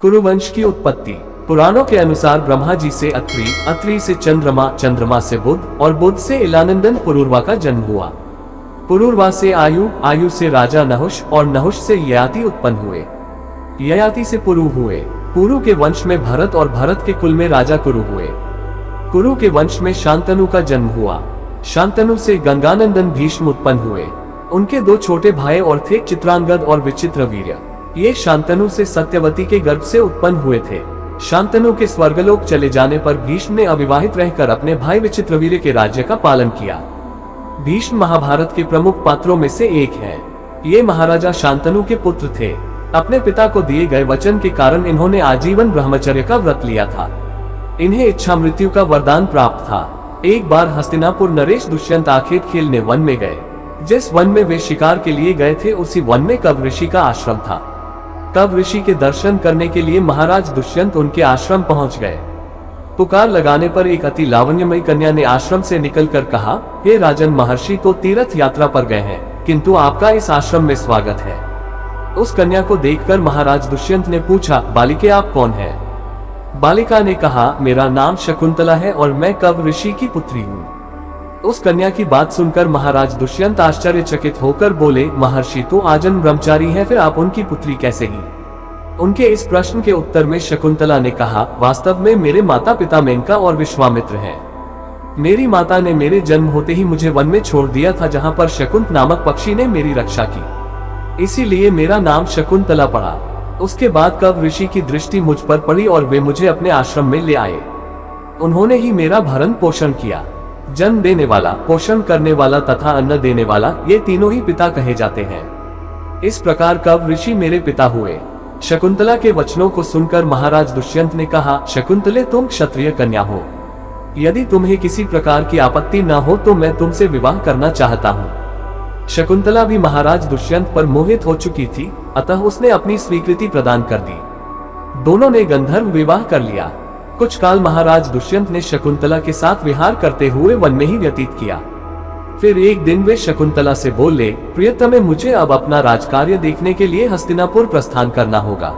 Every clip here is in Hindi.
कुरुवंश की उत्पत्ति। पुराणों के अनुसार ब्रह्मा जी से अत्रि, अत्रि से चंद्रमा, चंद्रमा से बुध और बुध से इलानंदन पुरूरवा का जन्म हुआ। पुरूरवा से आयु, आयु से राजा नहुष और नहुष से ययाति उत्पन्न हुए। ययाति से पुरु हुए। पुरु के वंश में भरत और भरत के कुल में राजा कुरु हुए। कुरु के वंश में शांतनु का जन्म हुआ। शांतनु से गंगानंदन भीष्म उत्पन्न हुए। उनके दो छोटे भाई और थे, चित्रांगद और विचित्रवीर्य। ये शांतनु से सत्यवती के गर्भ से उत्पन्न हुए थे। शांतनु के स्वर्गलोक चले जाने पर भीष्म ने अविवाहित रहकर अपने भाई विचित्रवीर्य के राज्य का पालन किया। भीष्म महाभारत के प्रमुख पात्रों में से एक है। ये महाराजा शांतनु के पुत्र थे। अपने पिता को दिए गए वचन के कारण इन्होंने आजीवन ब्रह्मचर्य का व्रत लिया था। इन्हें इच्छा मृत्यु का वरदान प्राप्त था। एक बार हस्तिनापुर नरेश दुष्यंत आखेट खेलने वन में गए। जिस वन में वे शिकार के लिए गए थे उसी वन में कव ऋषि का आश्रम था। कव ऋषि के दर्शन करने के लिए महाराज दुष्यंत उनके आश्रम पहुंच गए। पुकार लगाने पर एक अति लावण्यमयी कन्या ने आश्रम से निकलकर कहा, हे राजन, महर्षि तो तीर्थ यात्रा पर गए हैं, किंतु आपका इस आश्रम में स्वागत है। उस कन्या को देखकर महाराज दुष्यंत ने पूछा, बालिके आप कौन है? बालिका ने कहा, मेरा नाम शकुंतला है और मैं कव ऋषि की पुत्री हूँ। उस कन्या की बात सुनकर महाराज दुष्यंत आश्चर्यचकित होकर बोले, महर्षि तो आजन्म ब्रह्मचारी है, फिर आप उनकी पुत्री कैसे ही? उनके इस प्रश्न के उत्तर में शकुंतला ने कहा, वास्तव में मेरे माता पिता मेनका और विश्वामित्र हैं। मेरी माता ने मेरे जन्म होते ही मुझे वन में छोड़ दिया था, जहां पर शकुंत नामक पक्षी ने मेरी रक्षा की, इसीलिए मेरा नाम शकुंतला पड़ा। उसके बाद कव ऋषि की दृष्टि मुझ पर पड़ी और वे मुझे अपने आश्रम में ले आए। उन्होंने ही मेरा भरण पोषण किया। जन्म देने वाला, पोषण करने वाला तथा अन्न देने वाला, ये तीनों ही पिता कहे जाते हैं। इस प्रकार कव ऋषि मेरे पिता हुए। शकुंतला के वचनों को सुनकर महाराज दुष्यंत ने कहा, शकुंतले तुम क्षत्रिय कन्या हो, यदि तुम्हें किसी प्रकार की आपत्ति न हो तो मैं तुमसे विवाह करना चाहता हूँ। शकुंतला भी महाराज दुष्यंत पर मोहित हो चुकी थी, अतः उसने अपनी स्वीकृति प्रदान कर दी। दोनों ने गंधर्व विवाह कर लिया। कुछ काल महाराज दुष्यंत ने शकुंतला के साथ विहार करते हुए वन में ही व्यतीत किया। फिर एक दिन वे शकुंतला से बोले, प्रियतमे, मुझे अब अपना राजकार्य देखने के लिए हस्तिनापुर प्रस्थान करना होगा।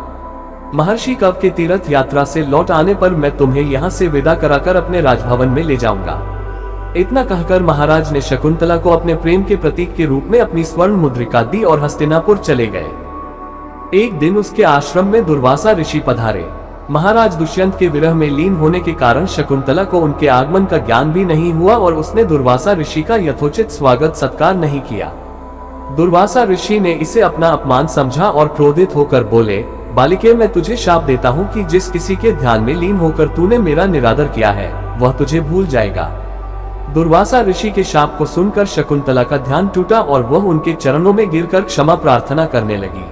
महर्षि कव के तीर्थ यात्रा से लौट आने पर मैं तुम्हें यहाँ से विदा कराकर अपने राजभवन में ले जाऊंगा। इतना कहकर महाराज ने शकुंतला को अपने प्रेम के प्रतीक के रूप में अपनी स्वर्ण मुद्रिका दी और हस्तिनापुर चले गए। एक दिन उसके आश्रम में दुर्वासा ऋषि पधारे। महाराज दुष्यंत के विरह में लीन होने के कारण शकुंतला को उनके आगमन का ज्ञान भी नहीं हुआ और उसने दुर्वासा ऋषि का यथोचित स्वागत सत्कार नहीं किया। दुर्वासा ऋषि ने इसे अपना अपमान समझा और क्रोधित होकर बोले, बालिके, मैं तुझे शाप देता हूँ कि जिस किसी के ध्यान में लीन होकर तूने मेरा निरादर किया है वह तुझे भूल जाएगा। दुर्वासा ऋषि के शाप को सुनकर शकुंतला का ध्यान टूटा और वह उनके चरणों में गिरकर क्षमा प्रार्थना करने लगी।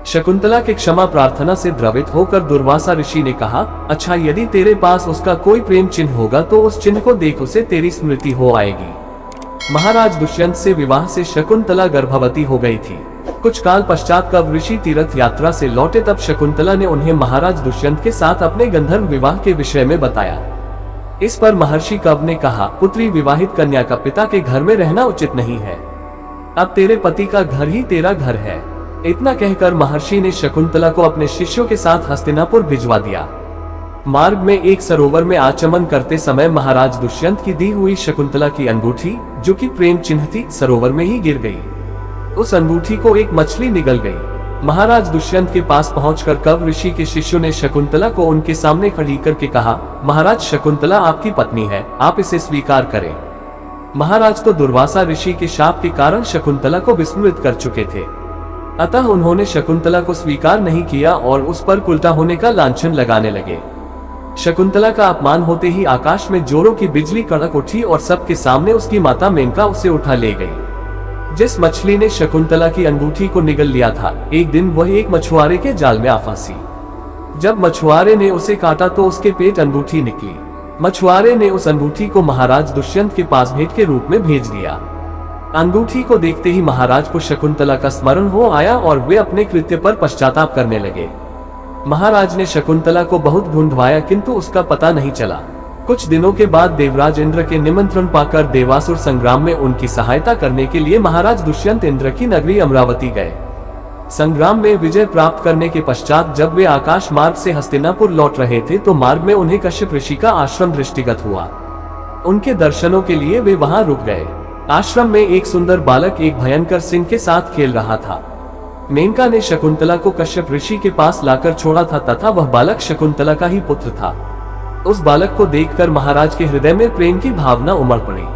शकुंतला के क्षमा प्रार्थना से द्रवित होकर दुर्वासा ऋषि ने कहा, अच्छा, यदि तेरे पास उसका कोई प्रेम चिन्ह होगा तो उस चिन्ह को देख उसे तेरी स्मृति हो आएगी। महाराज दुष्यंत से विवाह से शकुंतला गर्भवती हो गई थी। कुछ काल पश्चात कव ऋषि तीर्थ यात्रा से लौटे तब शकुंतला ने उन्हें महाराज दुष्यंत के साथ अपने गंधर्व विवाह के विषय में बताया। इस पर महर्षि कव ने कहा, पुत्री, विवाहित कन्या का पिता के घर में रहना उचित नहीं है। अब तेरे पति का घर ही तेरा घर है। इतना कहकर महर्षि ने शकुंतला को अपने शिष्यों के साथ हस्तिनापुर भिजवा दिया। मार्ग में एक सरोवर में आचमन करते समय महाराज दुष्यंत की दी हुई शकुंतला की अंगूठी, जो कि प्रेम चिन्ह थी, सरोवर में ही गिर गई। उस अंगूठी को एक मछली निगल गई। महाराज दुष्यंत के पास पहुंचकर कव ऋषि के शिष्यों ने शकुंतला को उनके सामने खड़ी करके कहा, महाराज, शकुंतला आपकी पत्नी है, आप इसे स्वीकार करें। महाराज तो दुर्वासा ऋषि के शाप के कारण शकुंतला को विस्मृत कर चुके थे, अतः उन्होंने शकुंतला को स्वीकार नहीं किया और उस पर उल्टा होने का लांछन लगाने लगे। शकुंतला का अपमान होते ही आकाश में जोरों की बिजली कड़क उठी और सबके सामने उसकी माता मेनका उसे उठा ले गई। जिस मछली ने शकुंतला की अंगूठी को निगल लिया था, एक दिन वह एक मछुआरे के जाल में आ फंसी। जब मछुआरे ने उसे काटा तो उसके पेट अंगूठी निकली। मछुआरे ने उस अंगूठी को महाराज दुष्यंत के पास भेंट के रूप में भेज दिया। अंगूठी को देखते ही महाराज को शकुंतला का स्मरण हो आया और वे अपने कृत्य पर पश्चाताप करने लगे। महाराज ने शकुंतला को बहुत ढूंढवाया किंतु उसका पता नहीं चला। कुछ दिनों के बाद देवराज इंद्र के निमंत्रण पाकर देवासुर संग्राम में उनकी सहायता करने के लिए महाराज दुष्यंत इंद्र की नगरी अमरावती गए। संग्राम में विजय प्राप्त करने के पश्चात जब वे आकाश मार्ग से हस्तिनापुर लौट रहे थे तो मार्ग में उन्हें कश्यप ऋषि का आश्रम दृष्टिगत हुआ। उनके दर्शनों के लिए वे वहां रुक गए। आश्रम में एक सुंदर बालक एक भयंकर सिंह के साथ खेल रहा था। मेनका ने शकुंतला को कश्यप ऋषि के पास लाकर छोड़ा था तथा वह बालक शकुंतला का ही पुत्र था। उस बालक को देखकर महाराज के हृदय में प्रेम की भावना उमड़ पड़ी।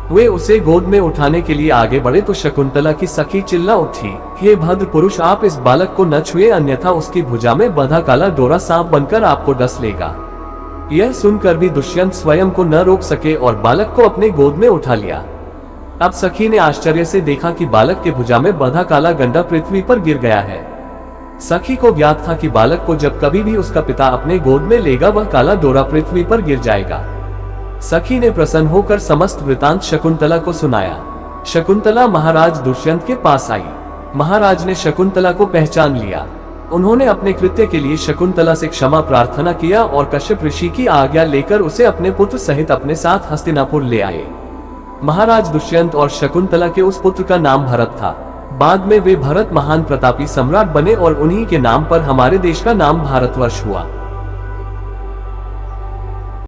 वे उसे गोद में उठाने के लिए आगे बढ़े तो शकुंतला की सखी चिल्ला उठी, हे भद्र पुरुष, आप इस बालक को न छुए, अन्यथा उसकी भुजा में बंधा काला डोरा सांप बनकर आपको डस लेगा। यह सुनकर भी दुष्यंत स्वयं को न रोक सके और बालक को अपने गोद में उठा लिया। अब सखी ने आश्चर्य से देखा कि बालक के भुजा में बंधा काला गंडा पृथ्वी पर गिर गया है। सखी को ज्ञात था कि बालक को जब कभी भी उसका पिता अपने गोद में लेगा वह काला डोरा पृथ्वी पर गिर जाएगा। सखी ने प्रसन्न होकर समस्त वृतांत शकुंतला को सुनाया। शकुंतला महाराज दुष्यंत के पास आई। महाराज ने शकुंतला को पहचान लिया। उन्होंने अपने कृत्य के लिए शकुंतला से क्षमा प्रार्थना किया और कश्यप ऋषि की आज्ञा लेकर उसे अपने पुत्र सहित अपने साथ हस्तिनापुर ले आए। महाराज दुष्यंत और शकुंतला के उस पुत्र का नाम भरत था। बाद में वे भरत महान प्रतापी सम्राट बने और उन्हीं के नाम पर हमारे देश का नाम भारतवर्ष हुआ।